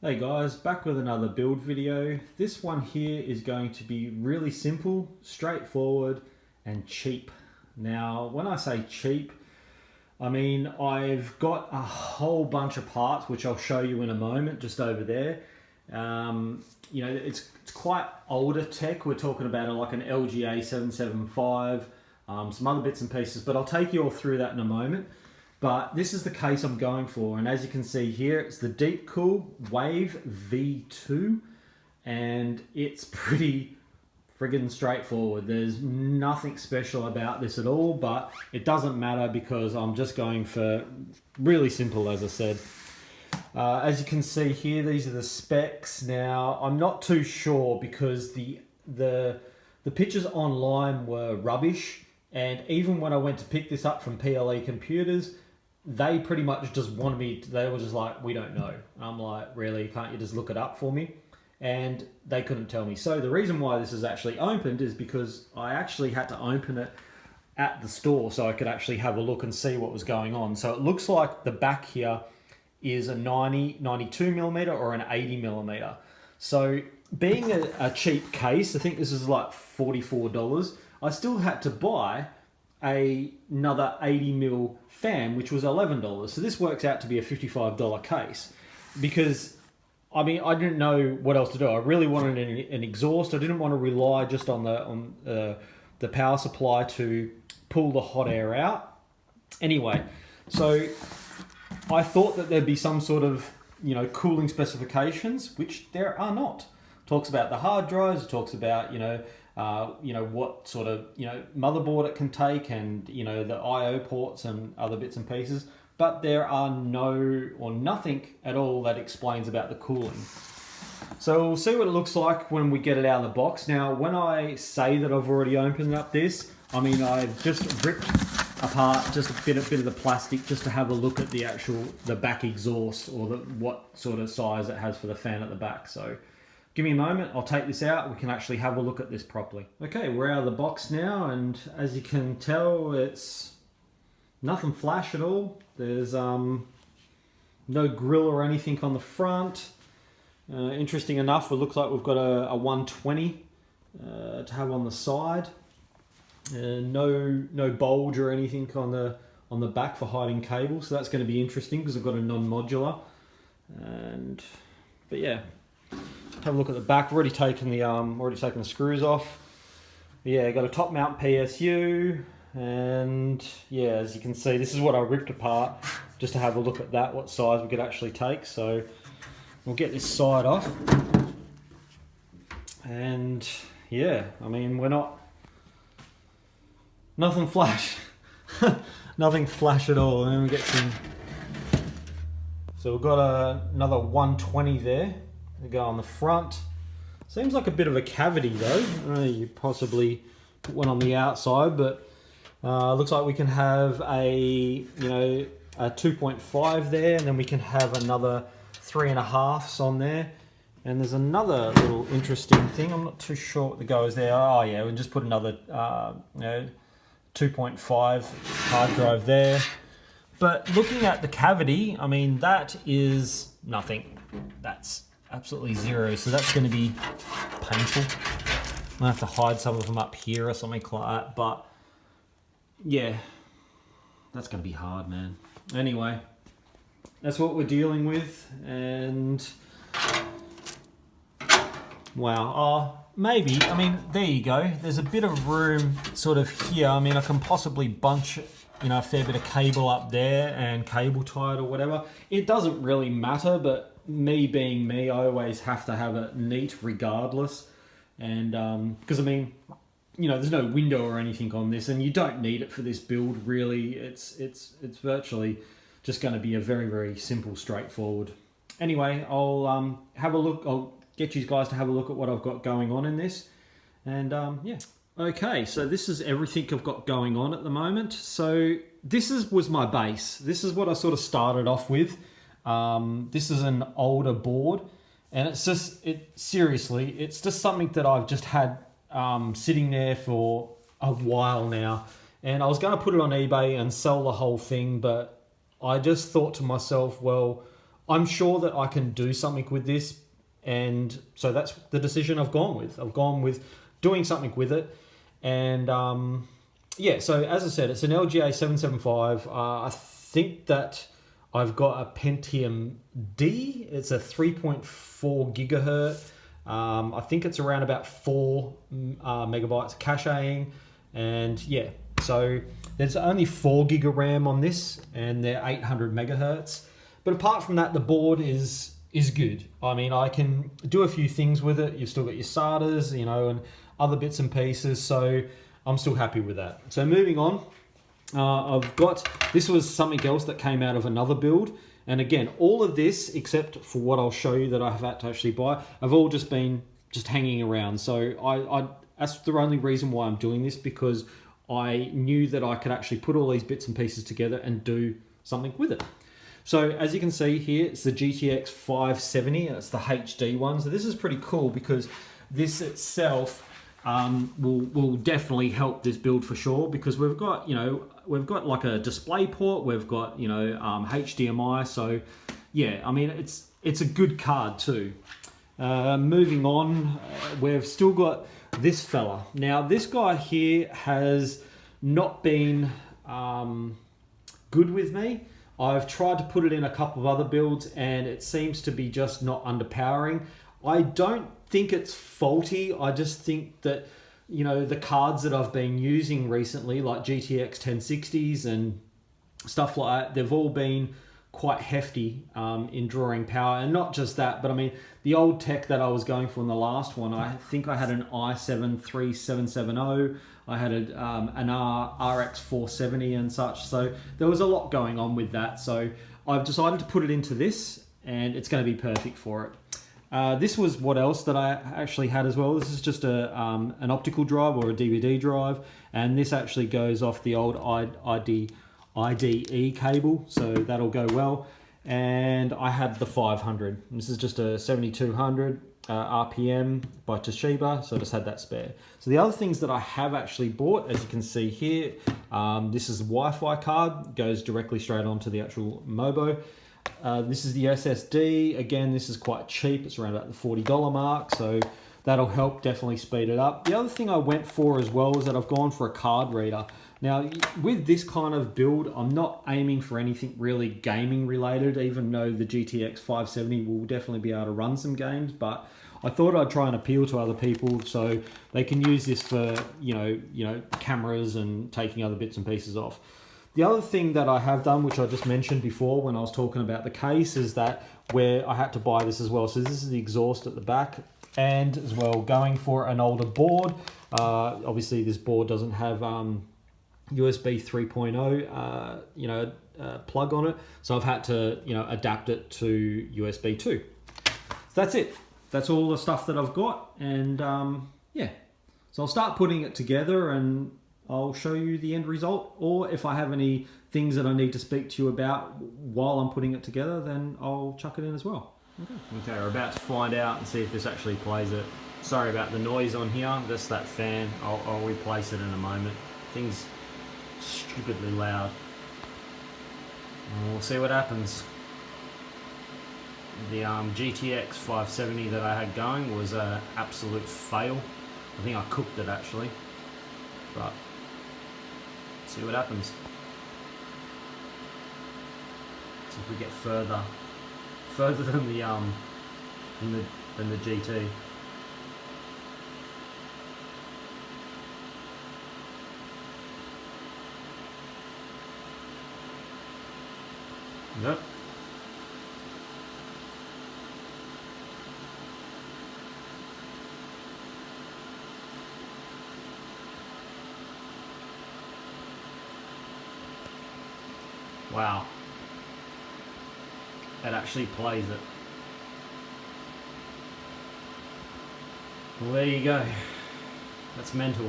Hey guys, back with another build video. This one here is going to be really simple, straightforward and cheap. Now when I say cheap, I mean I've got a whole bunch of parts which I'll show you in a moment just over there. You know, it's quite older tech. We're talking about like an GT710, some other bits and pieces, but I'll take you all through that in a moment. But this is the case I'm going for, and as you can see here, it's the Deepcool Wave V2, and it's pretty friggin' straightforward. There's nothing special about this at all, but it doesn't matter because I'm just going for really simple, as I said. As you can see here, these are the specs. Now, I'm not too sure because the pictures online were rubbish, and even when I went to pick this up from PLE Computers, they pretty much just wanted me, they were just like, we don't know. I'm like, really, can't you just look it up for me? And they couldn't tell me. So the reason why this is actually opened is because I actually had to open it at the store so I could actually have a look and see what was going on. So it looks like the back here is a 92 millimeter or an 80 millimeter. So being a cheap case, I think this is like $44, I still had to buy another 80 mil fan, which was $11. So this works out to be a $55 case because I mean I didn't know what else to do. I really wanted an exhaust. I didn't want to rely just on the power supply to pull the hot air out. Anyway, so I thought that there'd be some sort of, you know, cooling specifications, which there are not. It talks about the hard drives. It talks about, you know, what sort of, you know, motherboard it can take and, you know, the I/O ports and other bits and pieces, but there are nothing at all that explains about the cooling. So we'll see what it looks like when we get it out of the box. Now, when I say that I've already opened up this, I mean, I've just ripped apart just a bit of the plastic just to have a look at the back exhaust or what sort of size it has for the fan at the back. So give me a moment, I'll take this out, we can actually have a look at this properly. Okay, we're out of the box now, and as you can tell, it's nothing flash at all. There's no grill or anything on the front. Interesting enough, it looks like we've got a 120 to have on the side. No bulge or anything on the back for hiding cables, so that's going to be interesting because I've got a non-modular. But yeah. Have a look at the back. I've already taken the screws off. Yeah, got a top mount PSU, and yeah, as you can see, this is what I ripped apart just to have a look at that, what size we could actually take. So we'll get this side off, and yeah, I mean nothing flash, nothing flash at all. And then we get some. So we've got another 120 there. We go on the front. Seems like a bit of a cavity though. I don't know, you possibly put one on the outside, but looks like we can have a 2.5 there, and then we can have another 3.5s on there. And there's another little interesting thing. I'm not too sure what the go is there. Oh yeah, we can just put another 2.5 hard drive there. But looking at the cavity, I mean that is nothing. That's absolutely zero, so that's going to be painful. I have to hide some of them up here or something like that, but yeah, that's going to be hard, man. Anyway, that's what we're dealing with, and wow, maybe, I mean, there you go. There's a bit of room sort of here. I mean, I can possibly bunch, you know, a fair bit of cable up there and cable tie it or whatever. It doesn't really matter, but me being me, I always have to have it neat regardless. And because I mean, you know, there's no window or anything on this, and you don't need it for this build really. It's virtually just going to be a very, very simple, straightforward. Anyway, I'll have a look. I'll get you guys to have a look at what I've got going on in this. And yeah. Okay, so this is everything I've got going on at the moment. So this was my base. This is what I sort of started off with. This is an older board, and it's just, seriously, it's just something that I've just had sitting there for a while now. And I was going to put it on eBay and sell the whole thing, but I just thought to myself, well, I'm sure that I can do something with this, and so that's the decision I've gone with. I've gone with doing something with it, and yeah. So as I said, it's an LGA 775. I think that I've got a Pentium D. It's a 3.4 gigahertz. I think it's around about 4 megabytes caching, and yeah. So there's only 4 gig of RAM on this, and they're 800 megahertz. But apart from that, the board is good. I mean, I can do a few things with it. You've still got your SATAs, you know, and other bits and pieces. So I'm still happy with that. So moving on, I've got, this was something else that came out of another build. And again, all of this, except for what I'll show you that I've had to actually buy, have all just been hanging around. So I that's the only reason why I'm doing this, because I knew that I could actually put all these bits and pieces together and do something with it. So as you can see here, it's the GTX 570, and it's the HD one. So this is pretty cool because this itself will definitely help this build for sure, because we've got, you know, we've got like a display port, we've got, you know, HDMI. So yeah, I mean, it's a good card too. Moving on, we've still got this fella. Now this guy here has not been good with me. I've tried to put it in a couple of other builds and it seems to be just not underpowering. I don't think it's faulty. I just think that, you know, the cards that I've been using recently, like GTX 1060s and stuff like that, they've all been quite hefty in drawing power. And not just that, but I mean, the old tech that I was going for in the last one, I think I had an i7-3770, I had an RX 470 and such. So there was a lot going on with that. So I've decided to put it into this, and it's going to be perfect for it. This was what else that I actually had as well. This is just an optical drive or a DVD drive, and this actually goes off the old IDE cable, so that'll go well. And I had the 500. This is just a 7200 RPM by Toshiba, so I just had that spare. So the other things that I have actually bought, as you can see here, this is the Wi-Fi card, goes directly straight onto the actual Mobo. This is the SSD. Again, this is quite cheap. It's around about the $40 mark, so that'll help definitely speed it up. The other thing I went for as well is that I've gone for a card reader. Now, with this kind of build, I'm not aiming for anything really gaming related, even though the GTX 570 will definitely be able to run some games, but I thought I'd try and appeal to other people so they can use this for, you know, cameras and taking other bits and pieces off. The other thing that I have done, which I just mentioned before when I was talking about the case, is that where I had to buy this as well. So this is the exhaust at the back, and as well going for an older board. Obviously this board doesn't have USB 3.0 plug on it, so I've had to, you know, adapt it to USB 2. So that's it. That's all the stuff that I've got, and yeah. So I'll start putting it together and I'll show you the end result, or if I have any things that I need to speak to you about while I'm putting it together, then I'll chuck it in as well. Okay, we're about to find out and see if this actually plays it. Sorry about the noise on here, that's that fan. I'll replace it in a moment. Thing's stupidly loud. And we'll see what happens. The GTX 570 that I had going was an absolute fail. I think I cooked it actually, but see what happens. See if we get further than the GT. Nope. Wow. It actually plays it. Well, there you go. That's mental.